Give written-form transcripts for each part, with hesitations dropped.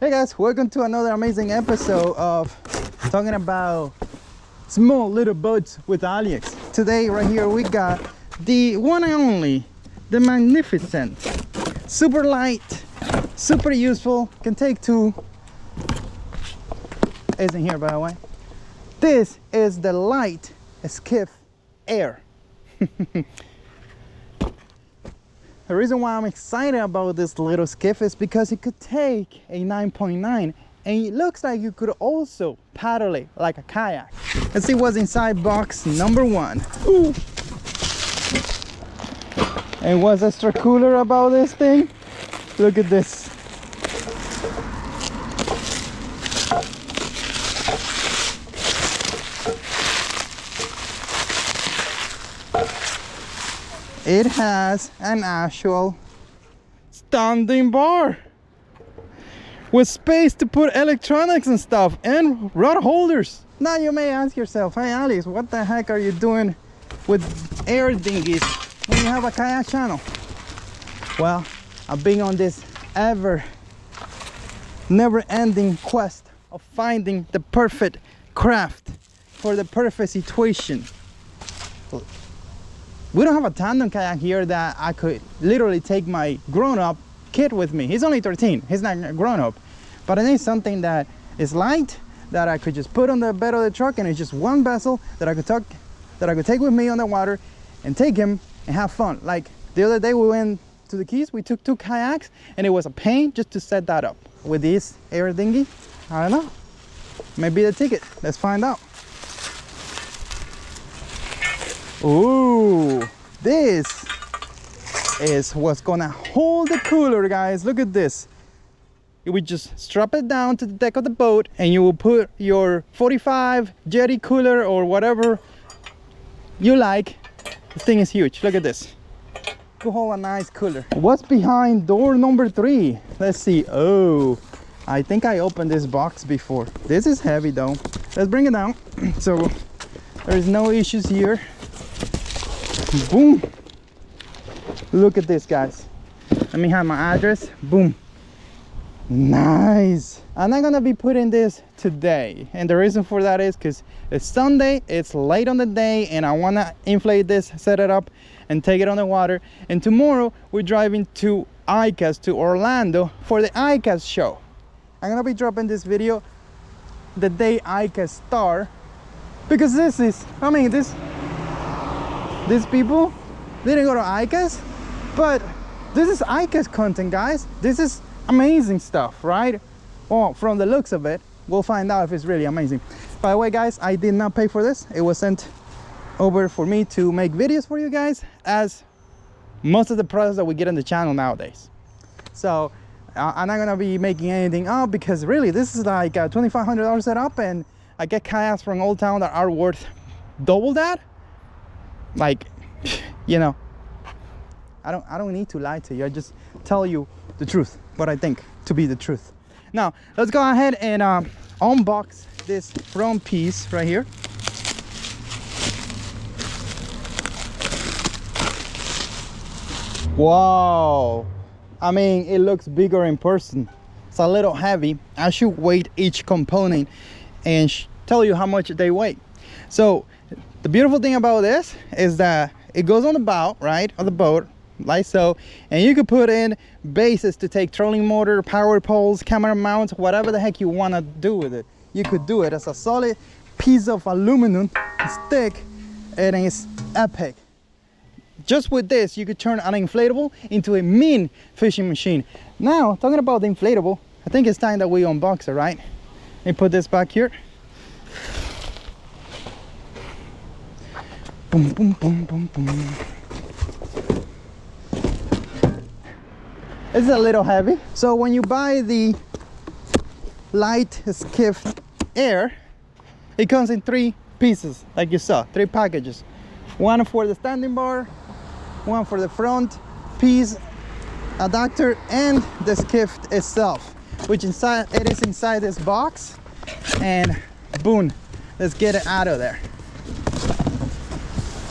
Hey guys, welcome to another amazing episode of talking about small little boats with Aliex. Today right here we got the one and only, the magnificent, super light, super useful, can take two. Isn't here by the way. This is the LITE Air. The reason why I'm excited about this little skiff is because it could take a 9.9 and it looks like you could also paddle it like a kayak. Let's see what's inside box number one. Ooh. And what's extra cooler about this thing? Look at this. It has an actual standing bar with space to put electronics and stuff and rod holders. Now you may ask yourself, hey Alex, what the heck are you doing with air dinghies when you have a kayak channel? Well, I've been on this never-ending quest of finding the perfect craft for the perfect situation. We don't have a tandem kayak here that I could literally take my grown-up kid with me. He's only 13, he's not grown up. But I need something that is light, that I could just put on the bed of the truck, and it's just one vessel that I could take with me on the water and take him and have fun. Like the other day we went to the Keys, we took 2 kayaks and it was a pain just to set that up. With this air dinghy, I don't know, maybe the ticket. Let's find out. Ooh, this is what's gonna hold the cooler, guys. Look at this. You would just strap it down to the deck of the boat and you will put your 45 jetty cooler or whatever you like. This thing is huge. Look at this. Could hold a nice cooler. What's behind door number 3? Let's see. Oh, I think I opened this box before. This is heavy though. Let's bring it down. So there's no issues here. Boom. Look at this, guys. Let me have my address. Boom. Nice. I'm not gonna be putting this today, and the reason for that is because it's Sunday, it's late on the day, and I want to inflate this, set it up and take it on the water. And tomorrow we're driving to ICAST, to Orlando, for the ICAST show. I'm gonna be dropping this video the day ICAST start, because this is, I mean, these people didn't go to ICAST, but this is ICAST content, guys. This is amazing stuff, right? Well, from the looks of it, we'll find out if it's really amazing. By the way, guys, I did not pay for this. It was sent over for me to make videos for you guys, as most of the products that we get on the channel nowadays. So I'm not gonna be making anything up, because really this is like a $2,500 setup, and I get kayaks from Old Town that are worth double that. Like, you know, I don't need to lie to you. I just tell you the truth, what I think to be the truth. Now let's go ahead and unbox this front piece right here. Wow, I mean, it looks bigger in person. It's a little heavy. I should weigh each component and tell you how much they weigh. So the beautiful thing about this is that it goes on the bow, right, of the boat, like so, and you could put in bases to take trolling motor, power poles, camera mounts, whatever the heck you want to do with it. You could do it as a solid piece of aluminum, stick, and it's epic. Just with this, you could turn an inflatable into a mean fishing machine. Now, talking about the inflatable, I think it's time that we unbox it, right? Let me put this back here. Boom, boom, boom, boom, boom. It's a little heavy. So when you buy the LITE Skiff Air, it comes in 3 pieces, like you saw, 3 packages. One for the standing bar, one for the front piece, adapter, and the skiff itself, which it is inside this box. And boom, let's get it out of there.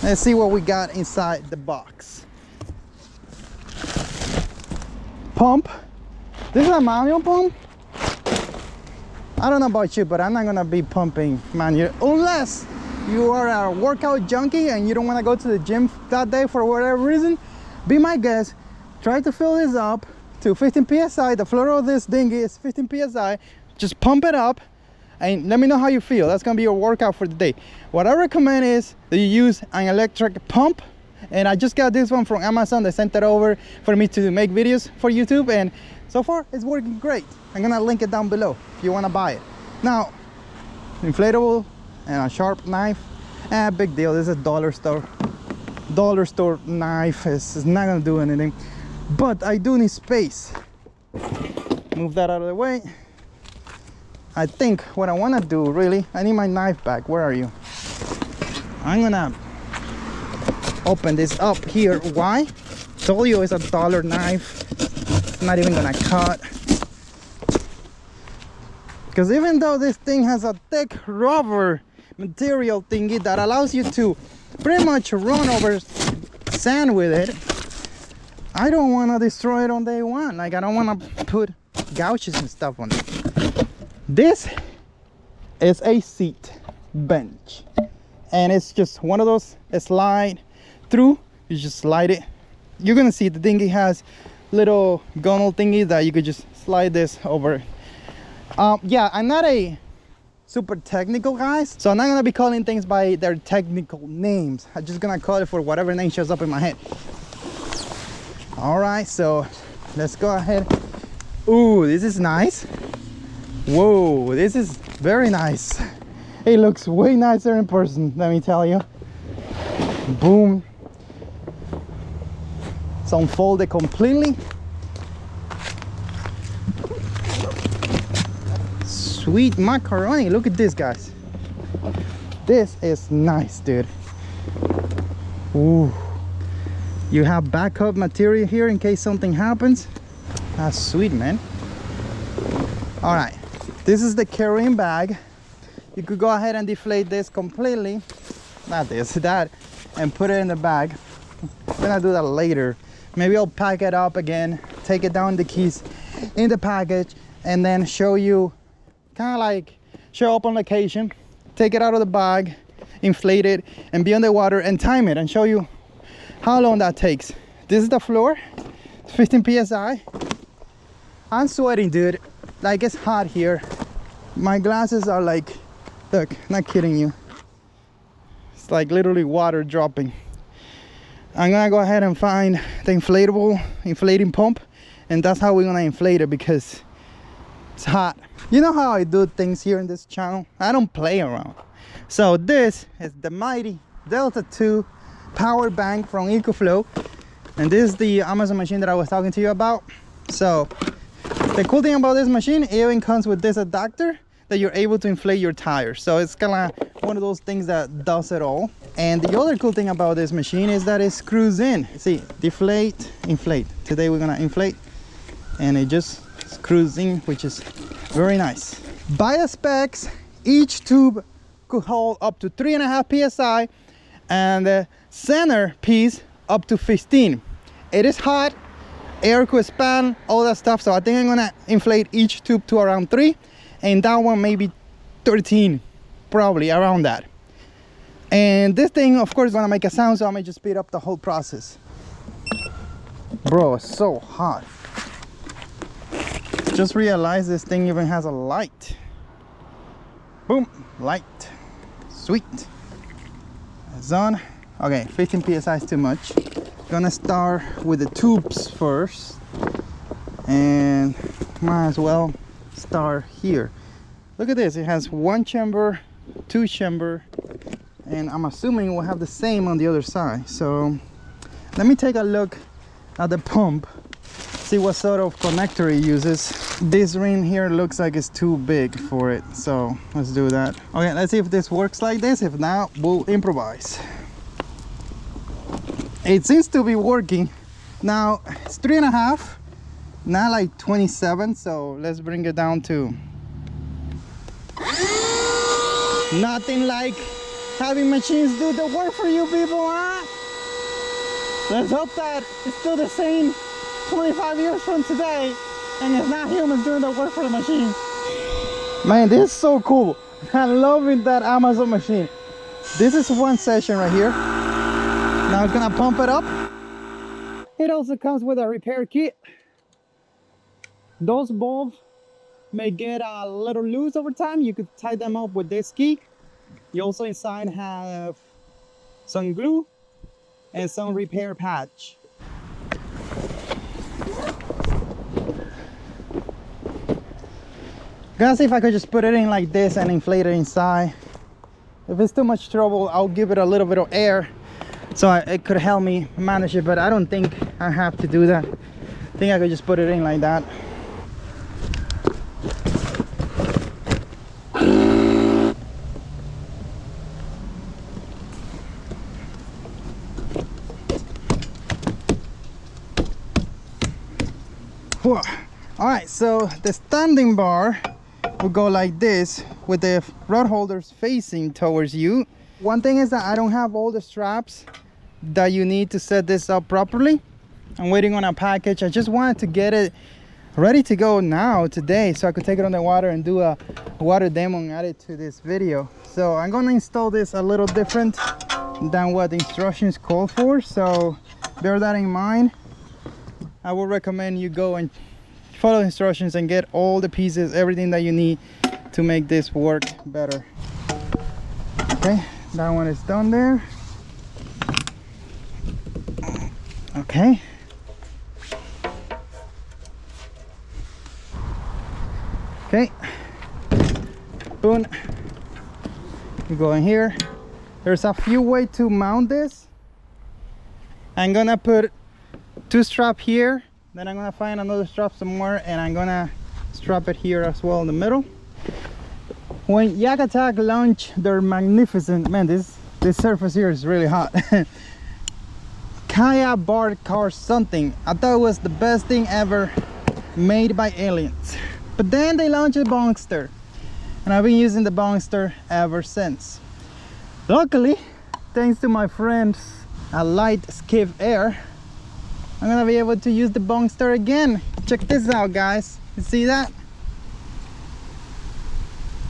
Let's see what we got inside the box. Pump. This is a manual pump. I don't know about you, but I'm not gonna be pumping manual unless you are a workout junkie and you don't want to go to the gym that day for whatever reason. Be my guest, try to fill this up to 15 psi. The floor of this dinghy is 15 psi. Just pump it up and let me know how you feel. That's gonna be your workout for the day. What I recommend is that you use an electric pump, and I just got this one from Amazon. They sent it over for me to make videos for YouTube, and so far it's working great. I'm gonna link it down below if you want to buy it. Now, inflatable and a sharp knife, big deal. This is a dollar store knife. It's not gonna do anything, but I do need space. Move that out of the way. I think what I want to do, really, I need my knife back. Where are you? I'm gonna open this up here. Why? Told you it's a dollar knife. It's not even gonna cut. Because even though this thing has a thick rubber material thingy that allows you to pretty much run over sand with it, I don't want to destroy it on day one. Like, I don't want to put gouges and stuff on it. This is a seat bench, and it's just one of those slide through. You just slide it. You're gonna see the dinghy has little gunnel thingy that you could just slide this over. Yeah, I'm not a super technical guy, so I'm not gonna be calling things by their technical names. I'm just gonna call it for whatever name shows up in my head. All right, so let's go ahead. Ooh, this is nice. Whoa, this is very nice. It looks way nicer in person, let me tell you. Boom. It's unfolded completely. Sweet macaroni. Look at this, guys. This is nice, dude. Ooh. You have backup material here in case something happens. That's sweet, man. All right, this is the carrying bag. You could go ahead and deflate this completely. Not this, that, and put it in the bag. I'm gonna do that later. Maybe I'll pack it up again, take it down the keys in the package, and then show you, kind of like show up on location, take it out of the bag, inflate it, and be on the water and time it and show you how long that takes. This is the floor, 15 psi. I'm sweating, dude. Like, it's hot here. My glasses are like, look, not kidding you. It's like literally water dropping. I'm gonna go ahead and find the inflating pump, and that's how we're gonna inflate it because it's hot. You know how I do things here in this channel? I don't play around. So this is the mighty Delta 2 power bank from EcoFlow, and this is the Amazon machine that I was talking to you about. So the cool thing about this machine, it even comes with this adapter that you're able to inflate your tires. So it's kind of one of those things that does it all. And the other cool thing about this machine is that it screws in. See, deflate, inflate. Today we're gonna inflate, and it just screws in, which is very nice. By the specs, each tube could hold up to 3.5 psi, and the center piece up to 15. It is hot, air could expand, all that stuff, so I think I'm gonna inflate each tube to around 3, and that one maybe 13, probably around that. And this thing, of course, is gonna make a sound, so I'm gonna just speed up the whole process. Bro, it's so hot. Just realized this thing even has a light. Boom, light. Sweet. It's on. Okay, 15 psi is too much. Gonna start with the tubes first, and might as well start here. Look at this, it has 1 chamber, 2 chamber, and I'm assuming we'll have the same on the other side. So let me take a look at the pump, see what sort of connector it uses. This ring here looks like it's too big for it, so let's do that. Okay, let's see if this works like this. If not, we'll improvise. It seems to be working. Now it's 3.5, not like 27, so let's bring it down to nothing like having machines do the work for you people, huh? Let's hope that it's still the same 25 years from today, and it's not humans doing the work for the machine. Man, this is so cool. I'm loving that Amazon machine. This is one session right here. Now it's gonna pump it up. It also comes with a repair kit. Those bulbs may get a little loose over time. You could tie them up with this key. You also inside have some glue and some repair patch. Gonna see if I could just put it in like this and inflate it inside. If it's too much trouble, I'll give it a little bit of air so it could help me manage it, but I don't think I have to do that. I think I could just put it in like that. Whew. All right, so the standing bar will go like this with the rod holders facing towards you. One thing is that I don't have all the straps that you need to set this up properly. I'm waiting on a package. I just wanted to get it ready to go now today so I could take it on the water and do a water demo and add it to this video. So I'm going to install this a little different than what the instructions call for, so bear that in mind. I would recommend you go and follow the instructions and get all the pieces, everything that you need to make this work better. Okay, that one is done there. Okay. Okay. Boom. You go in here. There's a few ways to mount this. I'm gonna put two straps here, then I'm gonna find another strap somewhere and I'm gonna strap it here as well in the middle. When YakGadget launched their magnificent, man, this surface here is really hot. Kayak bar car something. I thought it was the best thing ever made by aliens. But then they launched a Bongster, and I've been using the Bongster ever since. Luckily, thanks to my friends at LITE Air, I'm gonna be able to use the Bongster again. Check this out, guys. You see that?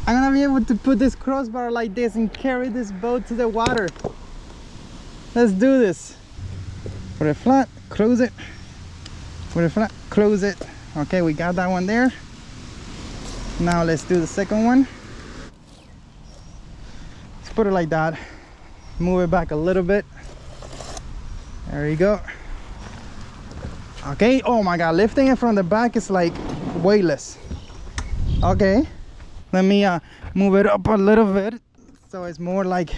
I'm gonna be able to put this crossbar like this and carry this boat to the water. Let's do this. Put it flat, close it. Put it flat, close it. Okay, we got that one there. Now let's do the second one. Let's put it like that. Move it back a little bit. There you go. Okay, oh my god, lifting it from the back is like weightless. Okay, let me move it up a little bit so it's more like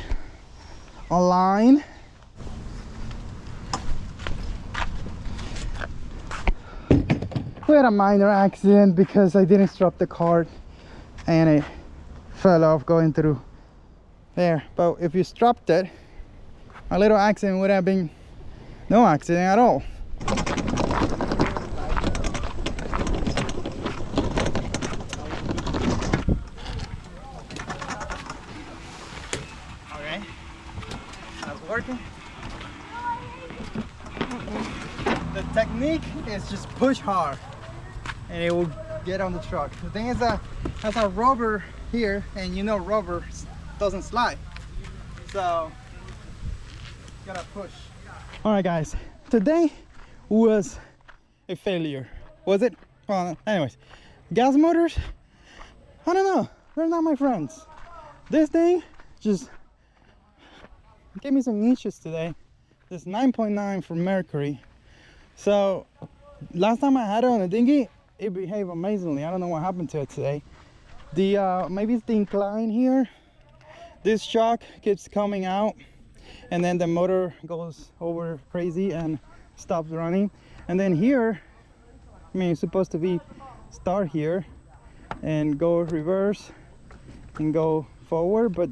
a line. We had a minor accident because I didn't strap the cart and it fell off going through there. But if you strapped it, a little accident would have been no accident at all. Okay, that's working. The technique is just push hard and it will get on the truck. The thing is that it has a rubber here, and you know rubber doesn't slide, so you gotta push. All right guys, today was a failure. Was it? Well, anyways, gas motors, I don't know, they're not my friends. This thing just gave me some issues today. This 9.9 for mercury. So last time I had it on the dinghy, it behaved amazingly. I don't know what happened to it today. The maybe it's the incline here. This shock keeps coming out, and then the motor goes over crazy and stops running. And then here, I mean, it's supposed to be start here and go reverse and go forward, but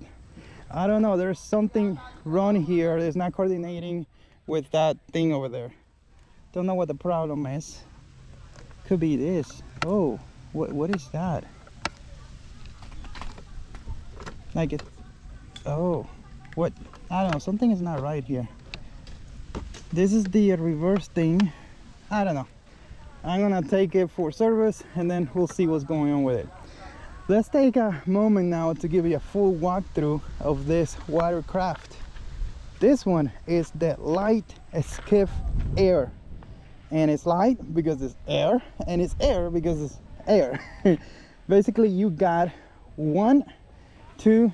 I don't know, there's something wrong here. It's not coordinating with that thing over there. Don't know what the problem is. Could be this. Oh, what is that? Like it. Oh, what? I don't know, something is not right here. This is the reverse thing. I don't know. I'm gonna take it for service and then we'll see what's going on with it. Let's take a moment now to give you a full walkthrough of this watercraft. This one is the LITE SKIFF Air, and it's light because it's air, and it's air because it's air. Basically, you got 1, 2,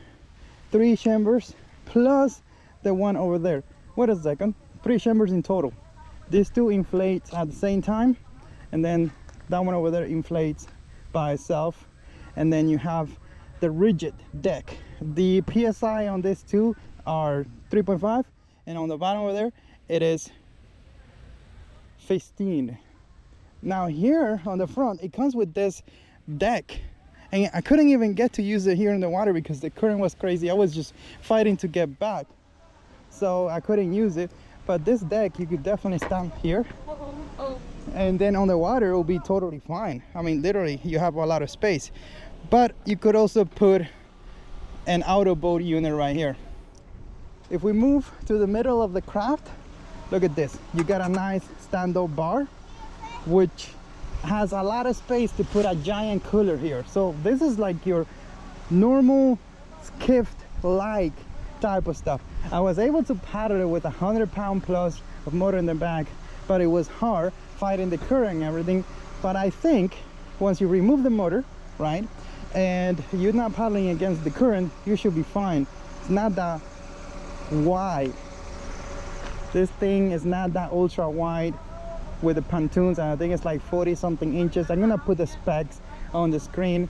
3 chambers plus the one over there. Wait a second, 3 chambers in total. These 2 inflate at the same time, and then that one over there inflates by itself. And then you have the rigid deck. The PSI on these 2 are 3.5, and on the bottom over there it is 15. Now here on the front it comes with this deck, and I couldn't even get to use it here in the water because the current was crazy. I was just fighting to get back, so I couldn't use it. But this deck, you could definitely stand here, and then on the water it will be totally fine. I mean, literally you have a lot of space. But you could also put an auto boat unit right here. If we move to the middle of the craft, look at this. You got a nice stand-up bar, which has a lot of space to put a giant cooler here. So this is like your normal skiff-like type of stuff. I was able to paddle it with 100-pound plus of motor in the back, but it was hard fighting the current and everything. But I think once you remove the motor, right, and you're not paddling against the current, you should be fine. It's not that wide. This thing is not that ultra wide with the pontoons, and I think it's like 40 something inches. I'm gonna put the specs on the screen,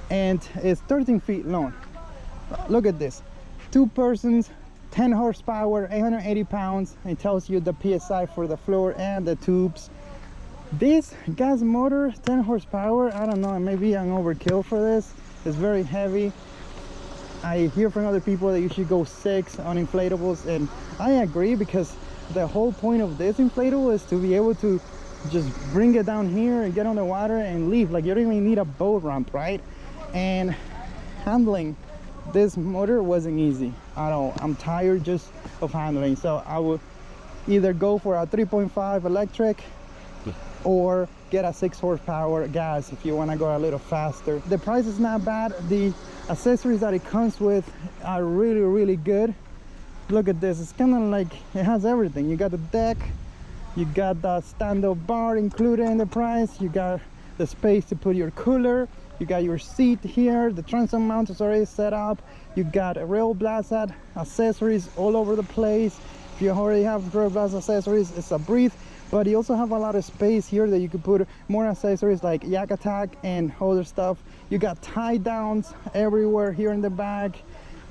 and it's 13 feet long. Look at this, 2 persons, 10 horsepower, 880 pounds. It tells you the PSI for the floor and the tubes. This gas motor, 10 horsepower, I don't know, maybe I'm overkill for this. It's very heavy. I hear from other people that you should go 6 on inflatables, and I agree, because the whole point of this inflatable is to be able to just bring it down here and get on the water and leave. Like, you don't even need a boat ramp, right? And handling this motor wasn't easy at all. I'm tired just of handling, so I would either go for a 3.5 electric or get a 6 horsepower gas if you want to go a little faster. The price is not bad. The accessories that it comes with are really good. Look at this, it's kind of like, it has everything. You got the deck, you got the stand-up bar included in the price, you got the space to put your cooler, you got your seat here, the transom mount is already set up, you got rail blast accessories all over the place. If you already have rail blast accessories, it's a breeze. But you also have a lot of space here that you could put more accessories like yak attack and other stuff. You got tie downs everywhere here in the back,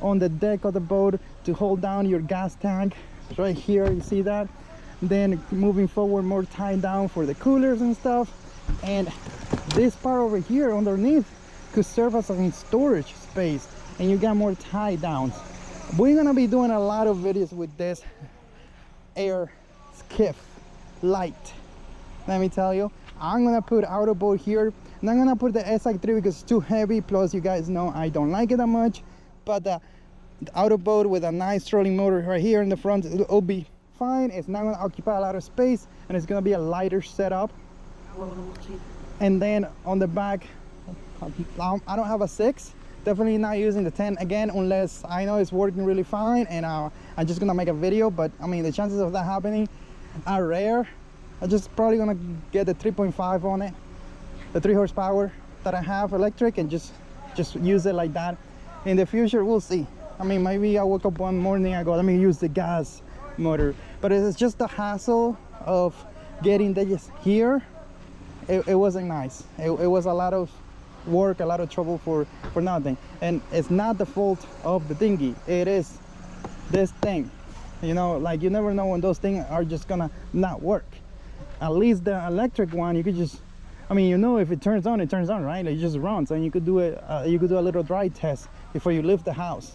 on the deck of the boat, to hold down your gas tank. It's right here, you see that? Then moving forward, more tie down for the coolers and stuff. And this part over here underneath could serve as a storage space, and you got more tie downs. We're gonna be doing a lot of videos with this air skiff light. Let me tell you, I'm gonna put auto boat here, and I'm gonna put the SI3 because it's too heavy, plus you guys know I don't like it that much. But the auto boat with a nice trolling motor right here in the front, it'll be fine. It's not gonna occupy a lot of space, and it's gonna be a lighter setup. And then on the back, I don't have a 6, definitely not using the 10 again, unless I know it's working really fine and I'm just gonna make a video. But I mean, the chances of that happening are rare. I'm just probably gonna get the 3.5 on it, the 3 horsepower that I have electric, and just use it like that. In the future, we'll see. I mean, maybe I woke up one morning, I go, let me use the gas motor. But it's just the hassle of getting this here. It wasn't nice. It was a lot of work, a lot of trouble for nothing. And it's not the fault of the dinghy, it is this thing. You know, like, you never know when those things are just gonna not work. At least the electric one, you could just, I mean, you know, if it turns on, right? It just runs, and you could do it. You could do a little dry test before you leave the house,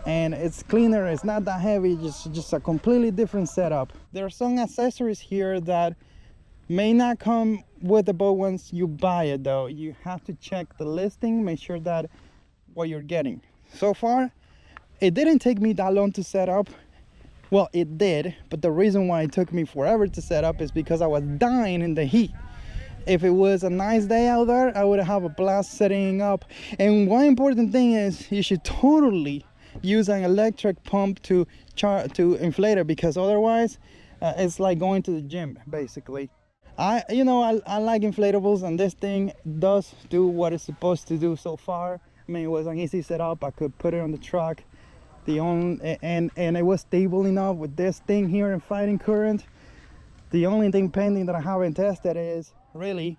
and it's cleaner. It's not that heavy. Just a completely different setup. There are some accessories here that may not come with the boat once you buy it, though. You have to check the listing, make sure that what you're getting. So far, it didn't take me that long to set up. Well, it did, but the reason why it took me forever to set up is because I was dying in the heat. if it was a nice day out there, I would have a blast setting up. And one important thing is you should totally use an electric pump to inflate it, because otherwise it's like going to the gym basically. I like inflatables, and this thing does do what it's supposed to do so far. I mean, it was an easy setup. I could put it on the truck. And it was stable enough with this thing here and fighting current. The only thing pending that I haven't tested is really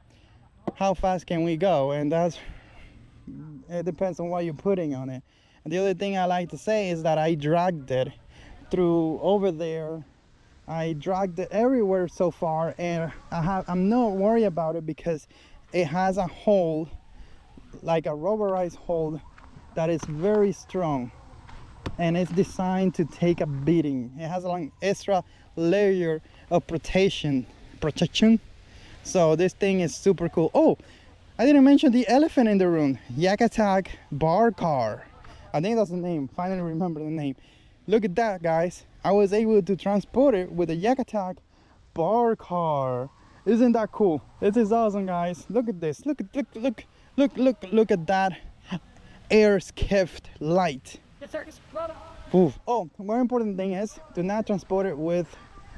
how fast can we go, and it depends on what you're putting on it. And the other thing I like to say is that I dragged it through over there. I dragged it everywhere so far, and I'm not worried about it because it has a hold, like a rubberized hold, that is very strong, and it's designed to take a beating. It has an extra layer of protection. So this thing is super cool. Oh, I didn't mention the elephant in the room. YakGadget bar car. I think that's the name. Finally remember the name. Look at that, guys. I was able to transport it with a YakGadget bar car. Isn't that cool? This is awesome, guys. Look at this. Look at that air skiff light. Oof. Oh, one important thing is, do not transport it with,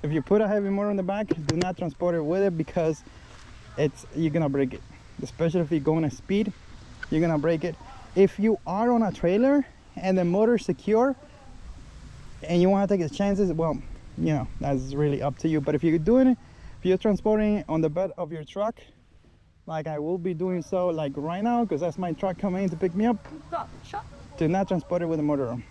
if you put a heavy motor on the back, do not transport it with it, because you're gonna break it. Especially if you're going at speed, you're gonna break it. If you are on a trailer and the motor's secure and you want to take the chances, well, you know, that's really up to you. But if you're doing it, if you're transporting it on the bed of your truck, like I will be doing so like right now, because that's my truck coming in to pick me up, do not transport it with the motor on.